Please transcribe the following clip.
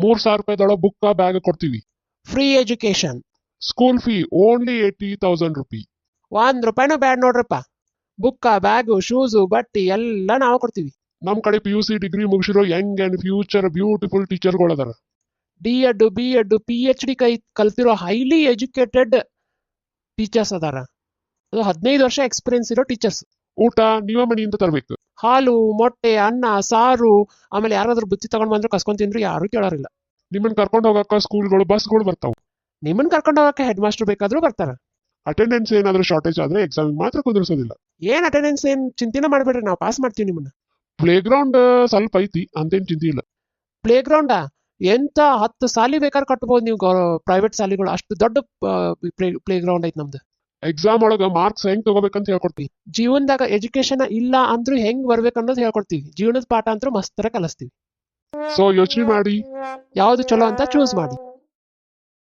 ₹3,000 book bag ಕೊಡ್ತೀವಿ. Free education. School fee only ₹80,000. ₹1 ಬ್ಯಾಡ್ ನೋಡ್ರಪ್ಪ. ಬುಕ್ಕ, bag, shoes, ಬಟ್ಟಿ ಎಲ್ಲ ನಾವು ಕೊಡ್ತೀವಿ. ನಮ್ ಕಡೆ PUC ಡಿಗ್ರಿ ಮುಗಿಸಿರೋ ಯಂಗ್ ಅಂಡ್ ಫ್ಯೂಚರ್ ಬ್ಯೂಟಿಫುಲ್ ಟೀಚರ್ಗಳು ಅದಾರ. D.Ed, B.Ed, PhD ಕಲ್ತಿರೋ ಹೈಲಿ ಎಜುಕೇಟೆಡ್ ಟೀಚರ್ಸ್ ಅದಾರ. ಅದು 15 ವರ್ಷ ಎಕ್ಸ್ಪೀರಿಯನ್ಸ್ ಇರೋ ಟೀಚರ್ಸ್. ಊಟ ನೀವೇ ಮನೆಯಿಂದ ತರಬೇಕು. ಹಾಲು, ಮೊಟ್ಟೆ, ಅನ್ನ, ಸಾರು, ಆಮೇಲೆ ಯಾರಾದ್ರೂ ಬುತ್ತಿ ತಗೊಂಡ್ ಬಂದ್ರೆ ಕಸ್ಕೊಂಡ್ ತಿಂದ್ರೆ ಯಾರು ಕೇಳೋರಿಲ್ಲ. ನಿಮ್ಮನ್ನ ಕರ್ಕೊಂಡು ಹೋಗಕ್ಕ ಸ್ಕೂಲ್ಗಳು ಬಸ್ಗಳು ಬರ್ತಾವ. ನಿಮ್ಮನ್ನ ಕರ್ಕೊಂಡು ಹೋಗಕ್ಕೆ ಹೆಡ್ ಮಾಸ್ಟರ್ ಬೇಕಾದ್ರೂ ಬರ್ತಾರ. ಅಟೆಂಡೆನ್ಸ್ ಏನಾದ್ರೂ ಶಾರ್ಟೇಜ್ ಆದ್ರೆ ಎಕ್ಸಾಮ್ ಮಾತ್ರ ಕುಂದಿರಿಸೋದಿಲ್ಲ. ಏನ್ ಅಟೆಂಡೆನ್ಸ್ ಏನ್ ಚಿಂತೆನ ಮಾಡ್ಬೇಡ್ರಿ, ನಾವು ಪಾಸ್ ಮಾಡ್ತೀವಿ ನಿಮ್ಮನ್ನ. ಪ್ಲೇ ಗ್ರೌಂಡ್ ಸ್ವಲ್ಪ ಐತಿ, ಅಂತೇನ್ ಚಿಂತೆ ಇಲ್ಲ. ಪ್ಲೇ ಗ್ರೌಂಡಾ ಎಂತ 10 ಸಾಲಿ ಬೇಕಾದ್ರೆ ಕಟ್ಬೋದು ನೀವು. ಪ್ರೈವೇಟ್ ಸಾಲಿಗಳು ಅಷ್ಟು ದೊಡ್ಡ ಪ್ಲೇ ಗ್ರೌಂಡ್ ಐತಿ ನಮ್ದು. ಎಕ್ಸಾಮ್ ಒಳಗ ಮಾರ್ಕ್ಸ್ ಹೆಂಗ್ ತಗೋಬೇಕಂತ ಹೇಳ್ಕೊಡ್ತೀವಿ. ಜೀವನದಾಗ ಎಜುಕೇಶನ್ ಇಲ್ಲ ಅಂದ್ರೂ ಹೆಂಗ್ ಬರ್ಬೇಕು ಅನ್ನೋದು ಹೇಳ್ಕೊಡ್ತೀವಿ. ಜೀವನದ ಪಾಠ ಅಂತೂ ಮಸ್ತರ ಕಲಿಸ್ತೀವಿ. ಸೊ ಯೋಚನೆ ಮಾಡಿ ಯಾವ್ದು ಚಲೋ ಅಂತ ಚೂಸ್ ಮಾಡಿ.